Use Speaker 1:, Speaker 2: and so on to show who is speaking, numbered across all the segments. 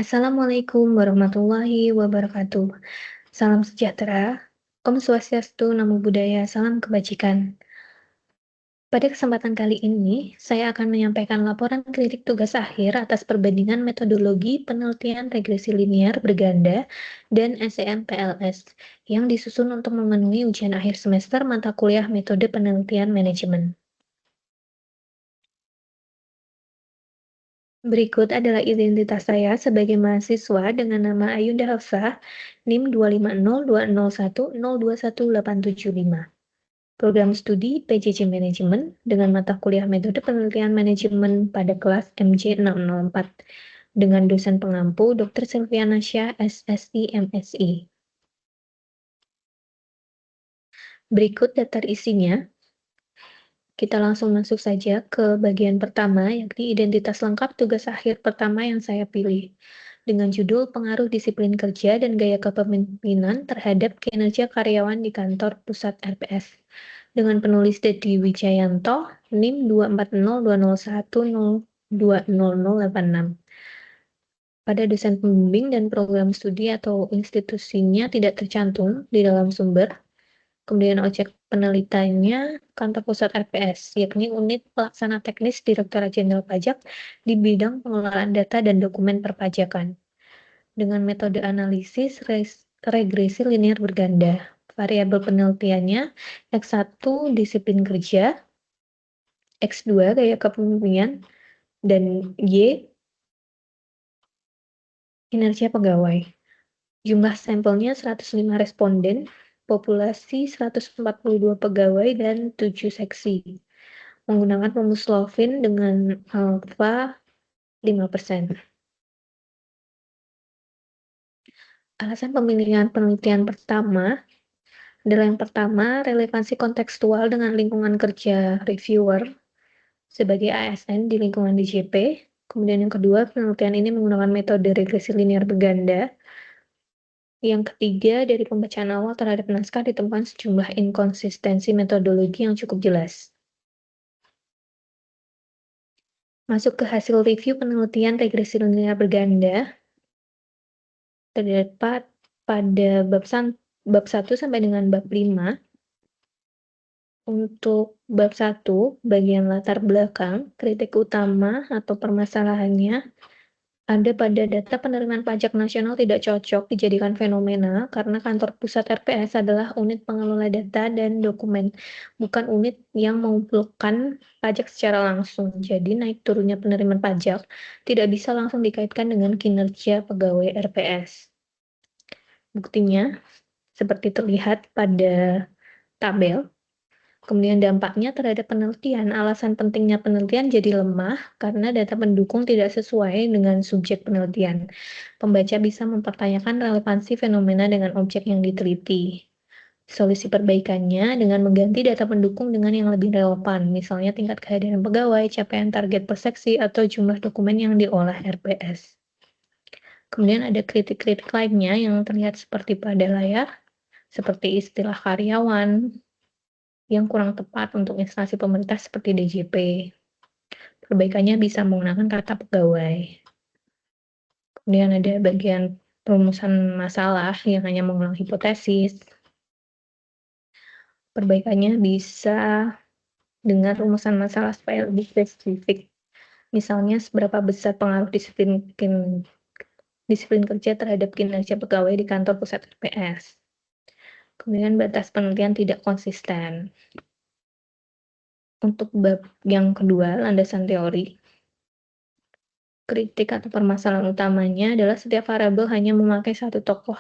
Speaker 1: Assalamualaikum warahmatullahi wabarakatuh. Salam sejahtera, Om Swastiastu, Namo Buddhaya, salam kebajikan. Pada kesempatan kali ini, saya akan menyampaikan laporan kritik tugas akhir atas perbandingan metodologi penelitian regresi linear berganda dan SEM-PLS yang disusun untuk memenuhi ujian akhir semester mata kuliah metode penelitian manajemen. Berikut adalah identitas saya sebagai mahasiswa dengan nama Ayunda Hafsah, NIM 2502010218775. Program studi PJJ Manajemen dengan mata kuliah metode penelitian manajemen pada kelas MJ604 dengan dosen pengampu Dr. Silviana Syah, SSI, MSI. Berikut daftar isinya. Kita langsung masuk saja ke bagian pertama, yakni identitas lengkap tugas akhir pertama yang saya pilih, dengan judul Pengaruh Disiplin Kerja dan Gaya Kepemimpinan terhadap Kinerja Karyawan di Kantor Pusat RPS, dengan penulis Dedi Wijayanto, NIM 24020102086. Pada dosen pembimbing dan program studi atau institusinya tidak tercantum di dalam sumber. Kemudian objek penelitiannya Kantor Pusat RPS, yakni Unit Pelaksana Teknis Direktorat Jenderal Pajak di bidang pengelolaan data dan dokumen perpajakan. Dengan metode analisis regresi linear berganda. Variabel penelitiannya X1 disiplin kerja, X2 gaya kepemimpinan, dan Y kinerja pegawai. Jumlah sampelnya 105 responden, populasi 142 pegawai, dan 7 seksi. Menggunakan rumus Lovin dengan alfa 5%. Alasan pemilihan penelitian pertama adalah yang pertama, relevansi kontekstual dengan lingkungan kerja reviewer sebagai ASN di lingkungan DJP. Kemudian yang kedua, penelitian ini menggunakan metode regresi linear berganda. Yang ketiga, dari pembacaan awal terhadap naskah ditemukan sejumlah inkonsistensi metodologi yang cukup jelas. Masuk ke hasil review penelitian regresi linear berganda, terdapat pada bab 1 sampai dengan bab 5. Untuk bab 1, bagian latar belakang, kritik utama atau permasalahannya ada pada data penerimaan pajak nasional tidak cocok dijadikan fenomena karena kantor pusat RPS adalah unit pengelola data dan dokumen, bukan unit yang mengumpulkan pajak secara langsung. Jadi naik turunnya penerimaan pajak tidak bisa langsung dikaitkan dengan kinerja pegawai RPS. Buktinya seperti terlihat pada tabel. Kemudian dampaknya terhadap penelitian, alasan pentingnya penelitian jadi lemah karena data pendukung tidak sesuai dengan subjek penelitian. Pembaca bisa mempertanyakan relevansi fenomena dengan objek yang diteliti. Solusi perbaikannya dengan mengganti data pendukung dengan yang lebih relevan, misalnya tingkat kehadiran pegawai, capaian target per seksi, atau jumlah dokumen yang diolah RPS. Kemudian ada kritik-kritik lainnya yang terlihat seperti pada layar, seperti istilah karyawan, yang kurang tepat untuk instansi pemerintah seperti DJP. Perbaikannya bisa menggunakan kata pegawai. Kemudian ada bagian perumusan masalah yang hanya mengulang hipotesis. Perbaikannya bisa dengan rumusan masalah supaya lebih spesifik. Misalnya seberapa besar pengaruh disiplin kerja terhadap kinerja pegawai di kantor pusat RPS. Kemudian batas penelitian tidak konsisten. Untuk bab yang kedua, landasan teori. Kritik atau permasalahan utamanya adalah setiap variabel hanya memakai satu tokoh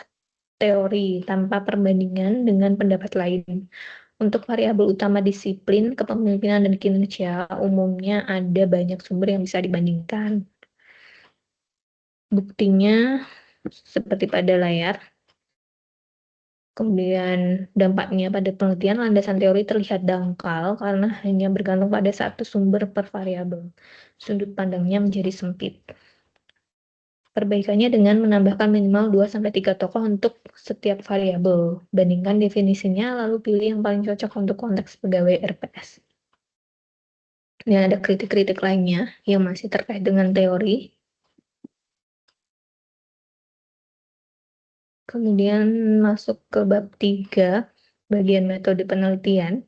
Speaker 1: teori tanpa perbandingan dengan pendapat lain. Untuk variabel utama disiplin, kepemimpinan, dan kinerja, umumnya ada banyak sumber yang bisa dibandingkan. Buktinya seperti pada layar. Kemudian dampaknya pada penelitian, landasan teori terlihat dangkal karena hanya bergantung pada satu sumber per variabel. Sudut pandangnya menjadi sempit. Perbaikannya dengan menambahkan minimal 2-3 tokoh untuk setiap variabel. Bandingkan definisinya, lalu pilih yang paling cocok untuk konteks pegawai RPS. Ini ada kritik-kritik lainnya yang masih terkait dengan teori. Kemudian masuk ke bab 3, bagian metode penelitian.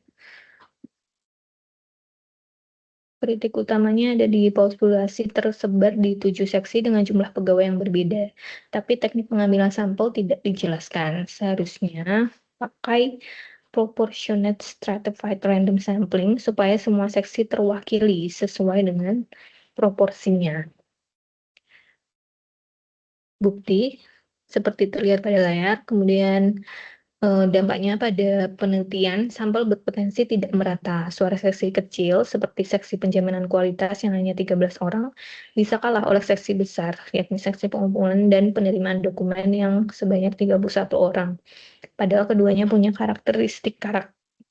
Speaker 1: Kritik utamanya ada di populasi tersebar di 7 seksi dengan jumlah pegawai yang berbeda, tapi teknik pengambilan sampel tidak dijelaskan. Seharusnya pakai proportionate stratified random sampling supaya semua seksi terwakili sesuai dengan proporsinya. Bukti seperti terlihat pada layar, kemudian dampaknya pada penelitian, sampel berpotensi tidak merata. Suara seksi kecil, seperti seksi penjaminan kualitas yang hanya 13 orang, bisa kalah oleh seksi besar, yakni seksi pengumpulan dan penerimaan dokumen yang sebanyak 31 orang. Padahal keduanya punya karakteristik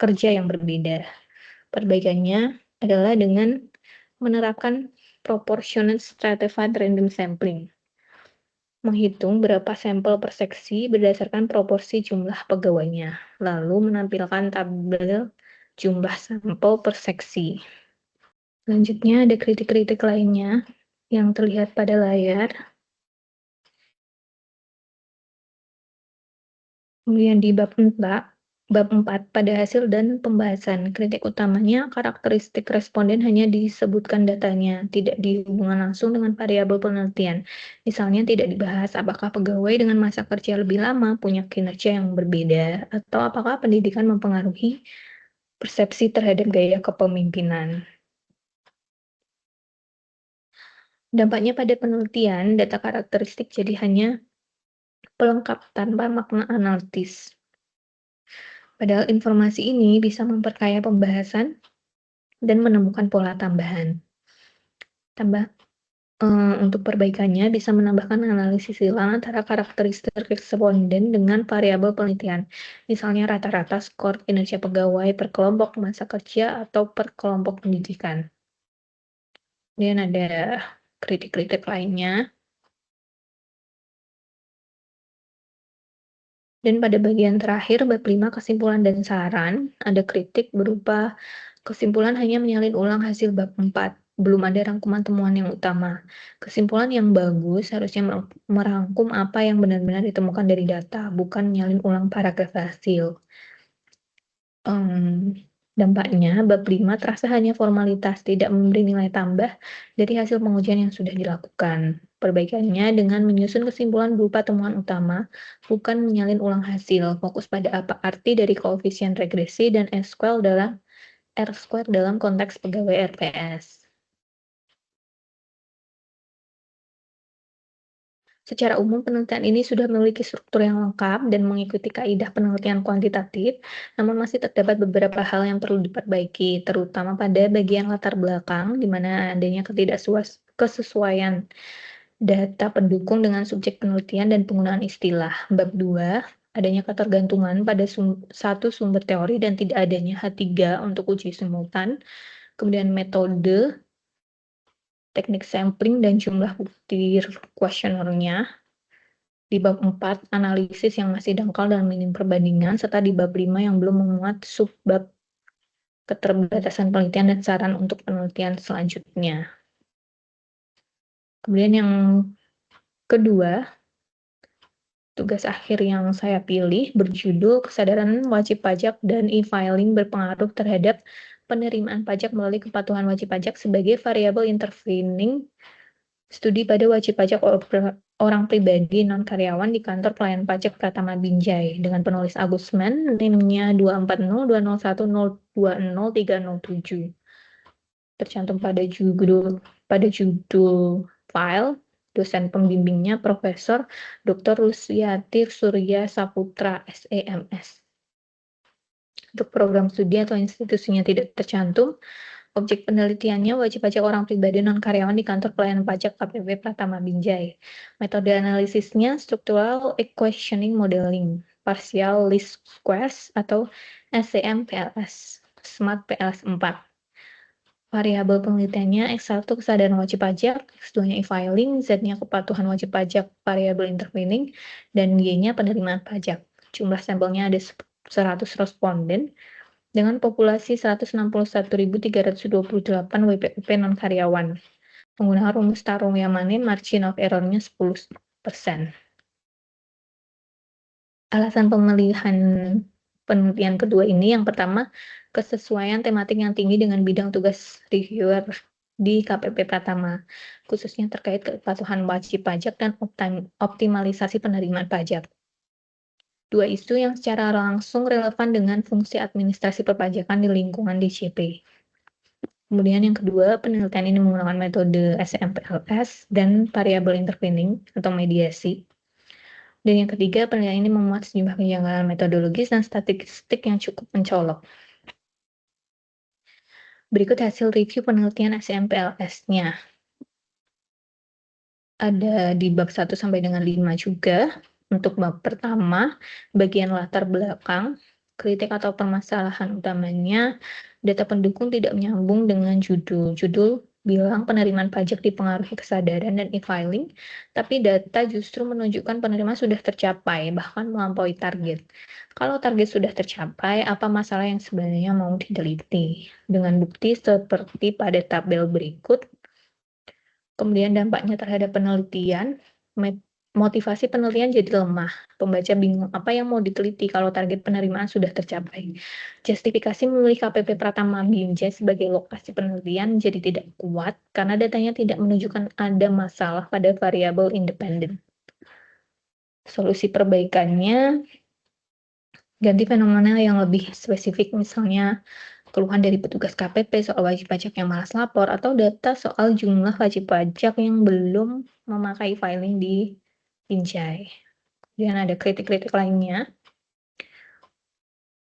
Speaker 1: kerja yang berbeda. Perbaikannya adalah dengan menerapkan proportionate stratified random sampling. Menghitung berapa sampel per seksi berdasarkan proporsi jumlah pegawainya, lalu menampilkan tabel jumlah sampel per seksi. Selanjutnya ada kritik-kritik lainnya yang terlihat pada layar. Kemudian di bab 4 pada hasil dan pembahasan, kritik utamanya karakteristik responden hanya disebutkan datanya, tidak dihubungkan langsung dengan variabel penelitian. Misalnya tidak dibahas apakah pegawai dengan masa kerja lebih lama punya kinerja yang berbeda, atau apakah pendidikan mempengaruhi persepsi terhadap gaya kepemimpinan. Dampaknya pada penelitian, data karakteristik jadi hanya pelengkap tanpa makna analitis. Padahal informasi ini bisa memperkaya pembahasan dan menemukan pola tambahan. Untuk perbaikannya bisa menambahkan analisis silang antara karakteristik responden dengan variabel penelitian, misalnya rata-rata skor kinerja pegawai per kelompok masa kerja atau per kelompok pendidikan. Kemudian ada kritik-kritik lainnya. Dan pada bagian terakhir, bab 5 kesimpulan dan saran, ada kritik berupa kesimpulan hanya menyalin ulang hasil bab 4, belum ada rangkuman temuan yang utama. Kesimpulan yang bagus harusnya merangkum apa yang benar-benar ditemukan dari data, bukan menyalin ulang paragraf hasil. Dampaknya, bab 5 terasa hanya formalitas, tidak memberi nilai tambah dari hasil pengujian yang sudah dilakukan. Perbaikannya dengan menyusun kesimpulan berupa temuan utama, bukan menyalin ulang hasil, fokus pada apa arti dari koefisien regresi dan R-square dalam konteks pegawai RPS. Secara umum, penelitian ini sudah memiliki struktur yang lengkap dan mengikuti kaidah penelitian kuantitatif, namun masih terdapat beberapa hal yang perlu diperbaiki, terutama pada bagian latar belakang, di mana adanya kesesuaian data pendukung dengan subjek penelitian dan penggunaan istilah. Bab 2, adanya ketergantungan pada satu sumber teori dan tidak adanya H3 untuk uji simultan. Kemudian metode, teknik sampling, dan jumlah bukti kuesionernya. Di bab 4, analisis yang masih dangkal dan minim perbandingan, serta di bab 5 yang belum memuat subbab keterbatasan penelitian dan saran untuk penelitian selanjutnya. Kemudian yang kedua, tugas akhir yang saya pilih berjudul Kesadaran Wajib Pajak dan E-Filing berpengaruh terhadap penerimaan pajak melalui kepatuhan wajib pajak sebagai variabel intervening studi pada wajib pajak orang pribadi non-karyawan di kantor pelayan pajak Pratama Binjai dengan penulis Agusman, NIM-nya 2402021020307. Tercantum pada judul file. Dosen pembimbingnya Profesor Dr. Luciati Surya Saputra, SEMS. Untuk program studi atau institusinya tidak tercantum, objek penelitiannya wajib pajak orang pribadi non-karyawan di kantor pelayanan pajak KPP Pratama Binjai. Metode analisisnya structural questioning modeling, partial least squares atau SCM-PLS, SMART PLS 4. Variabel penelitiannya X1 kesadaran wajib pajak, X2-nya e-filing, Z-nya kepatuhan wajib pajak variabel intervening, dan Y-nya penerimaan pajak. Jumlah sampelnya ada 100 responden dengan populasi 161.328 WPUP non-karyawan. Penggunaan rumus Tarung Yamanin, margin of error-nya 10%. Alasan pemilihan penelitian kedua ini yang pertama, kesesuaian tematik yang tinggi dengan bidang tugas reviewer di KPP Pratama, khususnya terkait kepatuhan wajib pajak dan optimalisasi penerimaan pajak. Dua isu yang secara langsung relevan dengan fungsi administrasi perpajakan di lingkungan DJP. Kemudian yang kedua, penelitian ini menggunakan metode SMPLS dan variable intervening atau mediasi. Dan yang ketiga, penelitian ini memuat sejumlah kejanggalan metodologis dan statistik yang cukup mencolok. Berikut hasil review penelitian SMPLS-nya. Ada di bab 1 sampai dengan 5 juga. Untuk bab pertama, bagian latar belakang, kritik atau permasalahan utamanya, data pendukung tidak menyambung dengan judul. Judul bilang penerimaan pajak dipengaruhi kesadaran dan e-filing, tapi data justru menunjukkan penerimaan sudah tercapai, bahkan melampaui target. Kalau target sudah tercapai, apa masalah yang sebenarnya mau diteliti? Dengan bukti seperti pada tabel berikut, kemudian dampaknya terhadap penelitian, motivasi penelitian jadi lemah. Pembaca bingung apa yang mau diteliti kalau target penerimaan sudah tercapai. Justifikasi memilih KPP Pratama Binjai sebagai lokasi penelitian jadi tidak kuat karena datanya tidak menunjukkan ada masalah pada variabel independen. Solusi perbaikannya, ganti fenomena yang lebih spesifik, misalnya keluhan dari petugas KPP soal wajib pajak yang malas lapor, atau data soal jumlah wajib pajak yang belum memakai filing di Binjai. Kemudian ada kritik-kritik lainnya.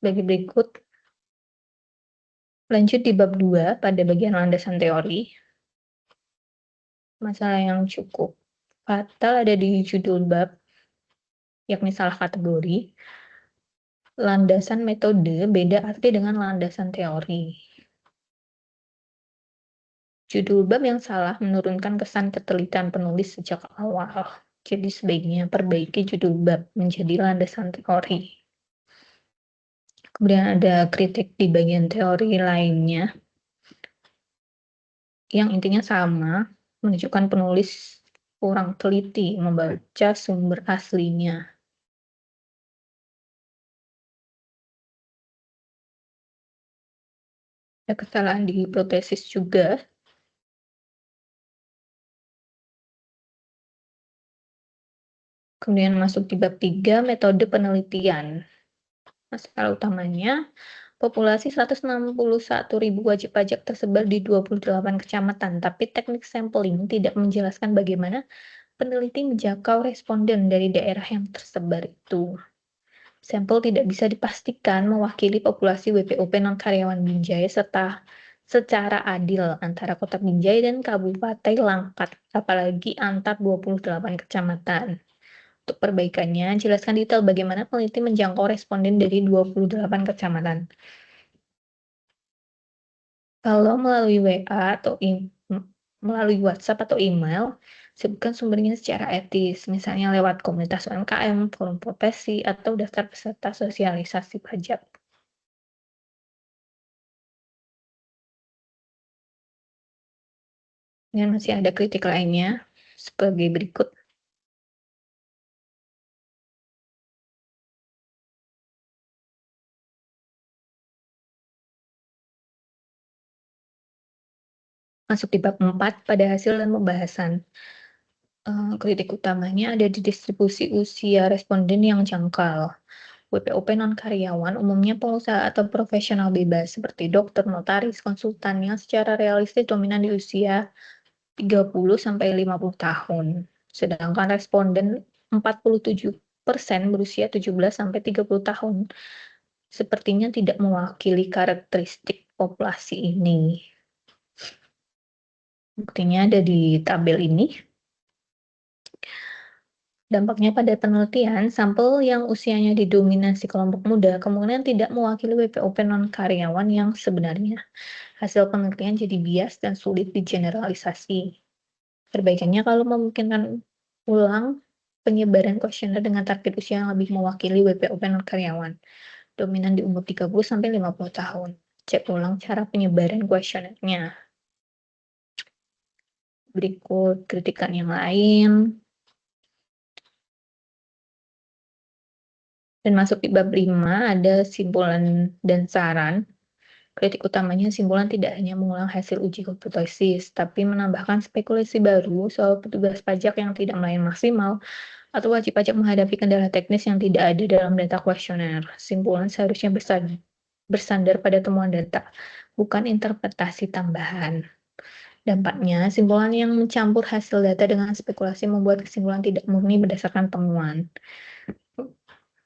Speaker 1: Bagi berikut, lanjut di bab 2 pada bagian landasan teori. Masalah yang cukup fatal ada di judul bab, yakni salah kategori. Landasan metode beda arti dengan landasan teori. Judul bab yang salah menurunkan kesan ketelitian penulis sejak awal. Jadi sebaiknya perbaiki judul bab menjadi landasan teori. Kemudian ada kritik di bagian teori lainnya yang intinya sama, menunjukkan penulis kurang teliti membaca sumber aslinya. Ada kesalahan di hipotesis juga. Kemudian masuk di bab 3, metode penelitian. Masalah utamanya, populasi 161.000 wajib pajak tersebar di 28 kecamatan, tapi teknik sampling tidak menjelaskan bagaimana peneliti menjangkau responden dari daerah yang tersebar itu. Sampel tidak bisa dipastikan mewakili populasi WPOP non-karyawan Binjai serta secara adil antara Kota Binjai dan Kabupaten Langkat, apalagi antar 28 kecamatan. Untuk perbaikannya, jelaskan detail bagaimana peneliti menjangkau responden dari 28 kecamatan. Kalau melalui WA atau melalui WhatsApp atau email, sebutkan sumbernya secara etis, misalnya lewat komunitas UMKM, forum profesi, atau daftar peserta sosialisasi pajak. Dan masih ada kritik lainnya sebagai berikut. Masuk di bab 4 pada hasil dan pembahasan. Kritik utamanya ada di distribusi usia responden yang jangkal. WPOP non-karyawan umumnya pengusaha atau profesional bebas seperti dokter, notaris, konsultan yang secara realistis dominan di usia 30-50 tahun. Sedangkan responden 47% berusia 17-30 tahun. Sepertinya tidak mewakili karakteristik populasi ini. Buktinya ada di tabel ini. Dampaknya pada penelitian, sampel yang usianya didominasi kelompok muda kemungkinan tidak mewakili WPOP non-karyawan yang sebenarnya. Hasil penelitian jadi bias dan sulit digeneralisasi. Perbaikannya kalau memungkinkan ulang penyebaran kuesioner dengan target usia yang lebih mewakili WPOP non-karyawan. Dominan di umur 30-50 tahun. Cek ulang cara penyebaran kuesionernya. Berikut kritikan yang lain. Dan masuk di bab 5 ada simpulan dan saran. Kritik utamanya simpulan tidak hanya mengulang hasil uji hipotesis, tapi menambahkan spekulasi baru soal petugas pajak yang tidak melayani maksimal atau wajib pajak menghadapi kendala teknis yang tidak ada dalam data kuesioner. Simpulan seharusnya bersandar pada temuan data, bukan interpretasi tambahan. Dampaknya, simpulan yang mencampur hasil data dengan spekulasi membuat kesimpulan tidak murni berdasarkan temuan.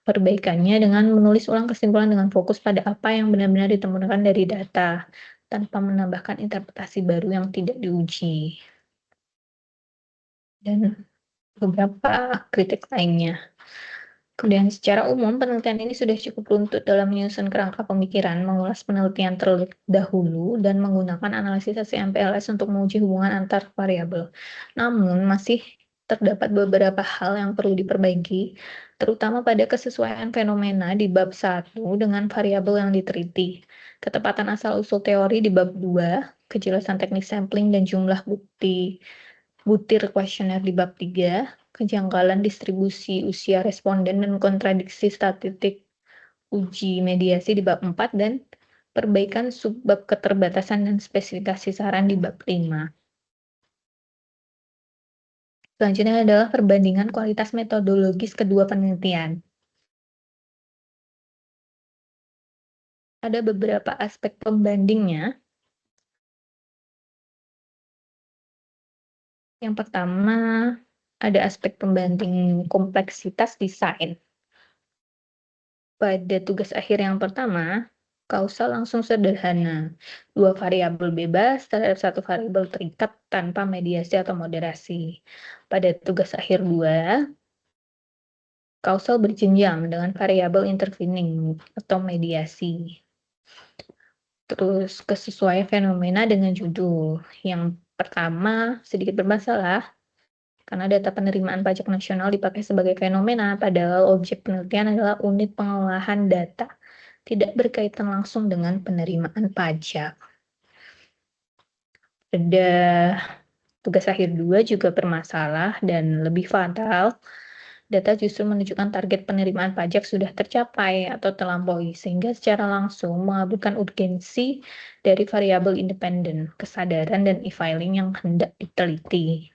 Speaker 1: Perbaikannya dengan menulis ulang kesimpulan dengan fokus pada apa yang benar-benar ditemukan dari data, tanpa menambahkan interpretasi baru yang tidak diuji. Dan beberapa kritik lainnya. Kemudian secara umum, penelitian ini sudah cukup runtut dalam menyusun kerangka pemikiran, mengulas penelitian terlebih dahulu, dan menggunakan analisis SMPLS untuk menguji hubungan antar variabel. Namun, masih terdapat beberapa hal yang perlu diperbaiki, terutama pada kesesuaian fenomena di bab 1 dengan variabel yang diteliti, ketepatan asal-usul teori di bab 2, kejelasan teknik sampling dan jumlah butir kuesioner di bab 3, kejanggalan distribusi usia responden dan kontradiksi statistik uji mediasi di bab 4, dan perbaikan subbab keterbatasan dan spesifikasi saran di bab 5. Selanjutnya adalah perbandingan kualitas metodologis kedua penelitian. Ada beberapa aspek pembandingnya. Yang pertama, ada aspek pembanding kompleksitas desain. Pada tugas akhir yang pertama, kausal langsung sederhana. Dua variabel bebas terhadap satu variabel terikat tanpa mediasi atau moderasi. Pada tugas akhir 2, kausal berjenjang dengan variabel intervening atau mediasi. Terus kesesuaian fenomena dengan judul. Yang pertama sedikit bermasalah karena data penerimaan pajak nasional dipakai sebagai fenomena, padahal objek penelitian adalah unit pengolahan data, tidak berkaitan langsung dengan penerimaan pajak. Pada tugas akhir 2 juga bermasalah dan lebih fatal. Data justru menunjukkan target penerimaan pajak sudah tercapai atau terlampaui, sehingga secara langsung mengabulkan urgensi dari variabel independen, kesadaran, dan e-filing yang hendak diteliti.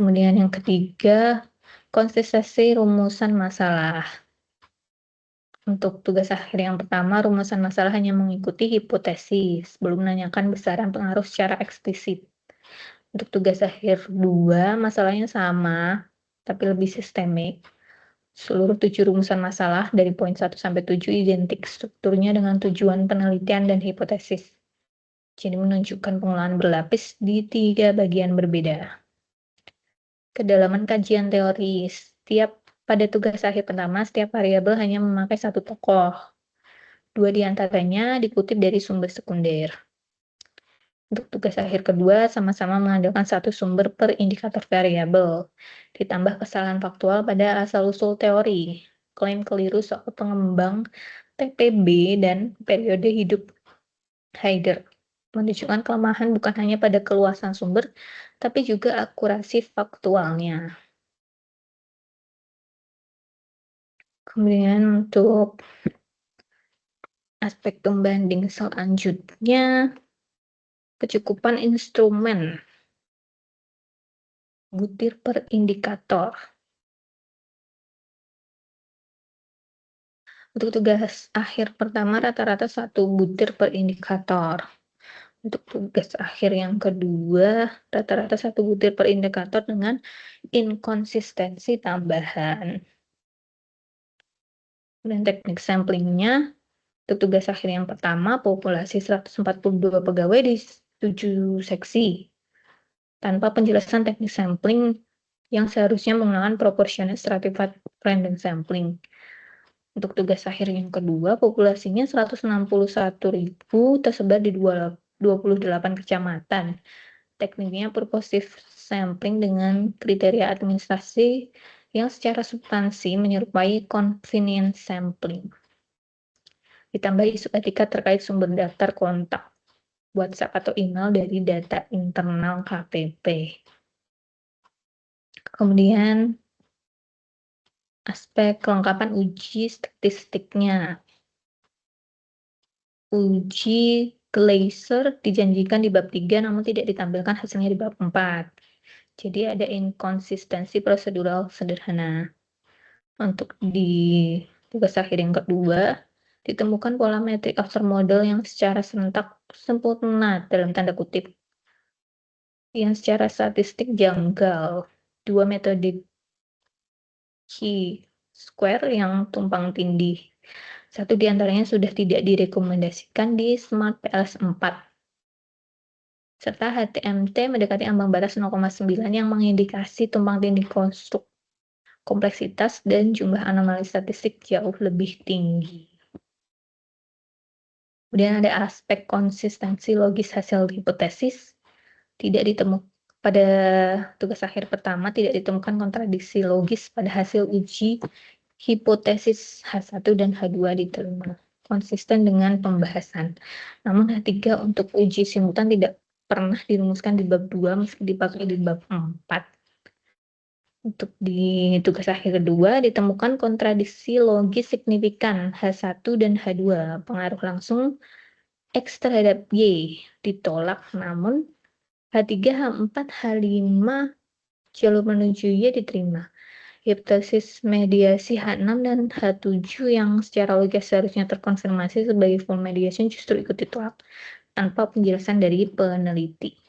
Speaker 1: Kemudian yang ketiga, konsistensi rumusan masalah. Untuk tugas akhir yang pertama, rumusan masalah hanya mengikuti hipotesis, belum menanyakan besaran pengaruh secara eksplisit. Untuk tugas akhir 2, masalahnya sama, tapi lebih sistemik. Seluruh 7 rumusan masalah dari poin 1 sampai 7 identik strukturnya dengan tujuan penelitian dan hipotesis. Jadi menunjukkan pengolahan berlapis di 3 bagian berbeda. Kedalaman kajian teoris. Pada tugas akhir pertama, setiap variabel hanya memakai satu tokoh. 2 di antaranya dikutip dari sumber sekunder. Untuk tugas akhir kedua, sama-sama mengandalkan satu sumber per indikator variabel. Ditambah kesalahan faktual pada asal-usul teori. Klaim keliru soal pengembang TPB dan periode hidup Haider menunjukkan kelemahan bukan hanya pada keluasan sumber, tapi juga akurasi faktualnya. Kemudian untuk aspek pembanding selanjutnya, kecukupan instrumen butir per indikator. Untuk tugas akhir pertama rata-rata 1 butir per indikator. Untuk tugas akhir yang kedua rata-rata 1 butir per indikator dengan inkonsistensi tambahan. Dan teknik samplingnya, untuk tugas akhir yang pertama populasi 142 pegawai di 7 seksi tanpa penjelasan teknik sampling yang seharusnya menggunakan proportional stratified random sampling. Untuk tugas akhir yang kedua, populasinya 161.000 tersebar di 28 kecamatan. Tekniknya purposive sampling dengan kriteria administrasi yang secara substansi menyerupai convenience sampling. Ditambah isu etika terkait sumber daftar kontak, WhatsApp atau email dari data internal KPP. Kemudian Aspek kelengkapan uji statistiknya. Uji Glaser dijanjikan di bab 3 namun tidak ditampilkan hasilnya di bab 4. Jadi ada inkonsistensi prosedural sederhana. Untuk di tugas akhir yang kedua, ditemukan pola metrik after model yang secara serentak sempurna dalam tanda kutip, yang secara statistik janggal. Dua metode chi-square yang tumpang tindih. Satu di antaranya sudah tidak direkomendasikan di Smart PLS 4. Serta HTMT mendekati ambang batas 0,9 yang mengindikasi tumpang tindih konstruk, kompleksitas, dan jumlah anomali statistik jauh lebih tinggi. Kemudian ada aspek konsistensi logis hasil hipotesis. Tidak ditemukan pada tugas akhir pertama, tidak ditemukan kontradiksi logis pada hasil uji hipotesis H1 dan H2 diterima konsisten dengan pembahasan. Namun H3 untuk uji simultan tidak pernah dirumuskan di bab 2 meski dipakai di bab 4. Untuk di tugas akhir kedua ditemukan kontradiksi logis signifikan H1 dan H2. Pengaruh langsung X terhadap Y ditolak, namun H3, H4, H5 jalur menuju Y diterima. Hipotesis mediasi H6 dan H7 yang secara logis seharusnya terkonfirmasi sebagai full mediation justru ikut ditolak tanpa penjelasan dari peneliti.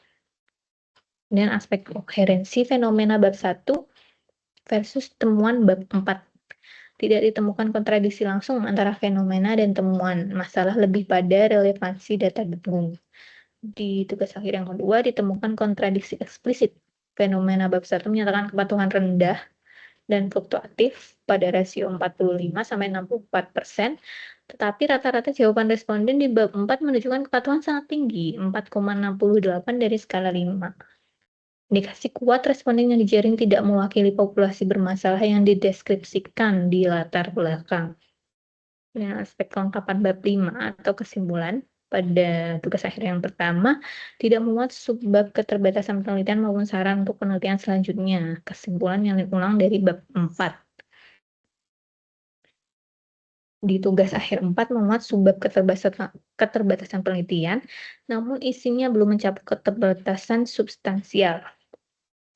Speaker 1: Dan aspek koherensi fenomena bab 1 versus temuan bab 4. Tidak ditemukan kontradiksi langsung antara fenomena dan temuan. Masalah lebih pada relevansi data gabungan. Di tugas akhir yang kedua ditemukan kontradiksi eksplisit. Fenomena bab 1 menyatakan kepatuhan rendah dan fluktuatif pada rasio 45-64%, tetapi rata-rata jawaban responden di bab 4 menunjukkan kepatuhan sangat tinggi, 4,68 dari skala 5. Indikasi kuat responden yang dijaring tidak mewakili populasi bermasalah yang dideskripsikan di latar belakang. Dengan aspek kelengkapan bab 5 atau kesimpulan, pada tugas akhir yang pertama, tidak memuat subbab keterbatasan penelitian maupun saran untuk penelitian selanjutnya. Kesimpulan yang ulang dari bab 4. Di tugas akhir 4 memuat subbab keterbatasan penelitian, namun isinya belum mencapai keterbatasan substansial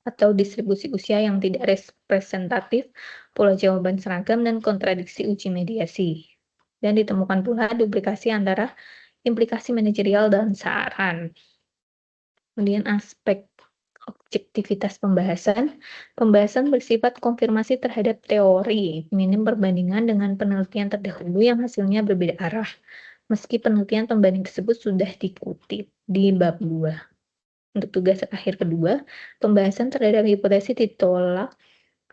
Speaker 1: atau distribusi usia yang tidak representatif, pola jawaban seragam, dan kontradiksi uji mediasi. Dan ditemukan pula duplikasi antara implikasi manajerial dan saran. Kemudian aspek objektivitas pembahasan. Pembahasan bersifat konfirmasi terhadap teori, minim perbandingan dengan penelitian terdahulu yang hasilnya berbeda arah, meski penelitian pembanding tersebut sudah dikutip di bab 2. Untuk tugas akhir kedua, pembahasan terhadap hipotesis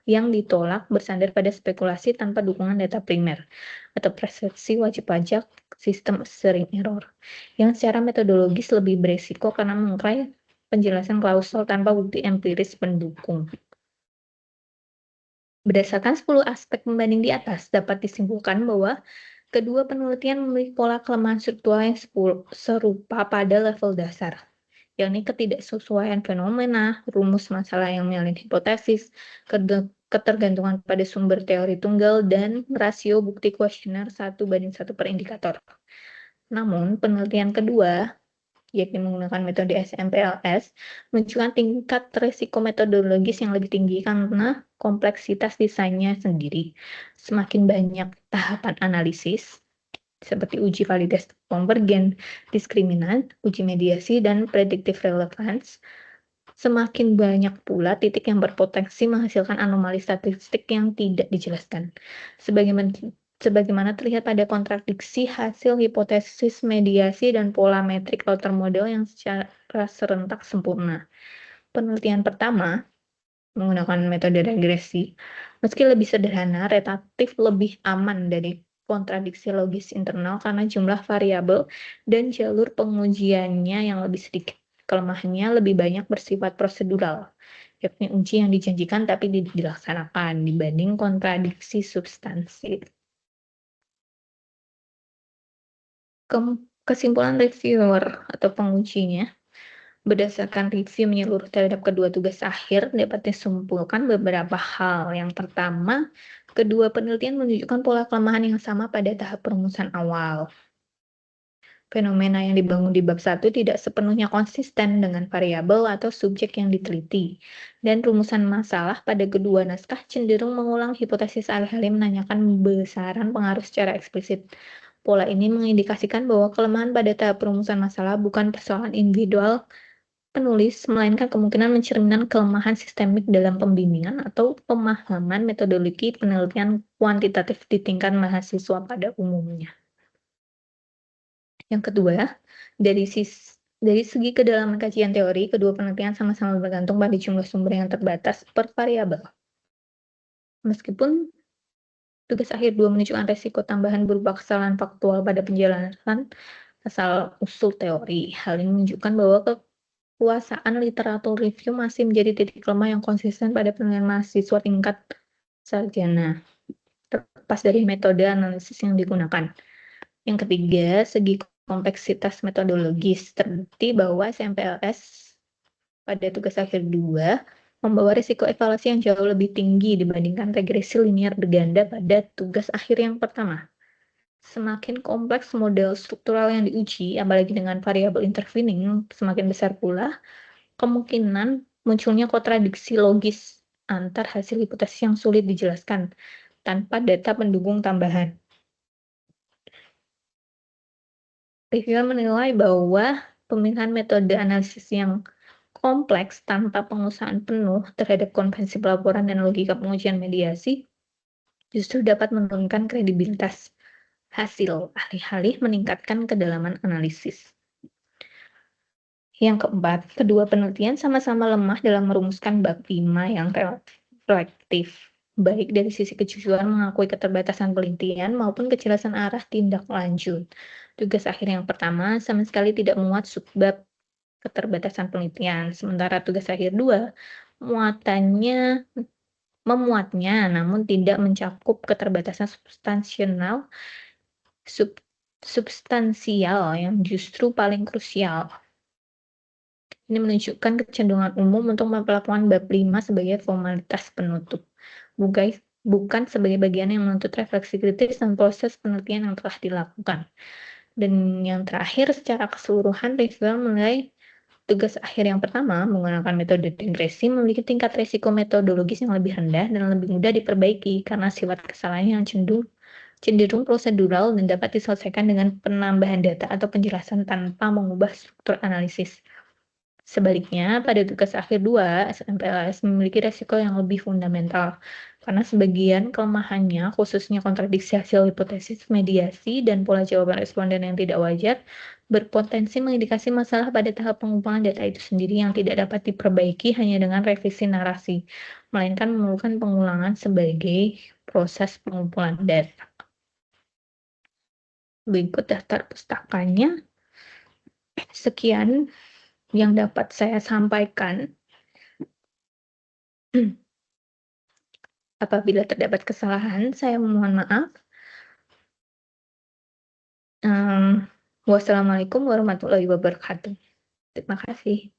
Speaker 1: yang ditolak bersandar pada spekulasi tanpa dukungan data primer atau persepsi wajib pajak sistem sering error yang secara metodologis lebih beresiko karena mengklaim penjelasan klausul tanpa bukti empiris pendukung. Berdasarkan 10 aspek pembanding di atas, dapat disimpulkan bahwa kedua penelitian memiliki pola kelemahan struktural yang serupa pada level dasar, yakni ketidaksesuaian fenomena, rumus masalah yang menyalin hipotesis, ketergantungan pada sumber teori tunggal, dan rasio bukti kuesioner 1:1 per indikator. Namun, penelitian kedua, yakni menggunakan metode SMPLS, menunjukkan tingkat risiko metodologis yang lebih tinggi karena kompleksitas desainnya sendiri. Semakin banyak tahapan analisis, seperti uji validasi konvergen, diskriminan, uji mediasi, dan predictive relevance, semakin banyak pula titik yang berpotensi menghasilkan anomali statistik yang tidak dijelaskan. Sebagaimana terlihat pada kontradiksi hasil hipotesis mediasi dan pola metrik alter model yang secara serentak sempurna. Penelitian pertama menggunakan metode regresi, meski lebih sederhana, relatif lebih aman dari kontradiksi logis internal karena jumlah variabel dan jalur pengujiannya yang lebih sedikit. Kelemahannya lebih banyak bersifat prosedural, yakni uji yang dijanjikan tapi tidak dilaksanakan dibanding kontradiksi substansi. Kesimpulan reviewer atau pengujinya, Berdasarkan review menyeluruh terhadap kedua tugas akhir, dapat disimpulkan beberapa hal. Yang pertama, kedua penelitian menunjukkan pola kelemahan yang sama pada tahap perumusan awal. Fenomena yang dibangun di bab 1 tidak sepenuhnya konsisten dengan variabel atau subjek yang diteliti, dan rumusan masalah pada kedua naskah cenderung mengulang hipotesis alih-alih menanyakan besaran pengaruh secara eksplisit. Pola ini mengindikasikan bahwa kelemahan pada tahap perumusan masalah bukan persoalan individual penulis, melainkan kemungkinan mencerminkan kelemahan sistemik dalam pembimbingan atau pemahaman metodologi penelitian kuantitatif di tingkat mahasiswa pada umumnya. Yang kedua, dari segi kedalaman kajian teori, kedua penelitian sama-sama bergantung pada jumlah sumber yang terbatas per variabel. Meskipun tugas akhir 2 menunjukkan resiko tambahan berupa kesalahan faktual pada penjelasan asal-usul teori. Hal ini menunjukkan bahwa kekuasaan literatur review masih menjadi titik lemah yang konsisten pada penilaian mahasiswa tingkat sarjana, terlepas dari metode analisis yang digunakan. Yang ketiga, segi kompleksitas metodologis. Terbukti bahwa SMPLS pada tugas akhir 2 membawa risiko evaluasi yang jauh lebih tinggi dibandingkan regresi linear berganda pada tugas akhir yang pertama. Semakin kompleks model struktural yang diuji, apalagi dengan variabel intervening, semakin besar pula kemungkinan munculnya kontradiksi logis antar hasil hipotesis yang sulit dijelaskan tanpa data pendukung tambahan. Reviewer menilai bahwa pemilihan metode analisis yang kompleks tanpa pengusahaan penuh terhadap konvensi pelaporan dan logika pengujian mediasi justru dapat menurunkan kredibilitas hasil, alih-alih meningkatkan kedalaman analisis. Yang keempat, kedua penelitian sama-sama lemah dalam merumuskan bab 5 yang reflektif, baik dari sisi kejujuran mengakui keterbatasan penelitian maupun kejelasan arah tindak lanjut. Tugas akhir yang pertama sama sekali tidak memuat subbab keterbatasan penelitian, sementara tugas akhir 2 memuatnya namun tidak mencakup keterbatasan substansial yang justru paling krusial. Ini menunjukkan kecenderungan umum untuk memperlakukan bab 5 sebagai formalitas penutup, bukan sebagai bagian yang menuntut refleksi kritis dan proses penelitian yang telah dilakukan. Dan yang terakhir, secara keseluruhan, reviewer menilai tugas akhir yang pertama menggunakan metode regresi memiliki tingkat resiko metodologis yang lebih rendah dan lebih mudah diperbaiki karena sifat kesalahan yang cenderung prosedural dan dapat diselesaikan dengan penambahan data atau penjelasan tanpa mengubah struktur analisis. Sebaliknya, pada tugas akhir 2, SMPLS memiliki resiko yang lebih fundamental, karena sebagian kelemahannya, khususnya kontradiksi hasil hipotesis mediasi dan pola jawaban responden yang tidak wajar, berpotensi mengindikasi masalah pada tahap pengumpulan data itu sendiri yang tidak dapat diperbaiki hanya dengan revisi narasi, melainkan memerlukan pengulangan sebagai proses pengumpulan data. Berikut daftar pustakanya. Sekian yang dapat saya sampaikan. Apabila terdapat kesalahan, saya memohon maaf. Wassalamualaikum warahmatullahi wabarakatuh. Terima kasih.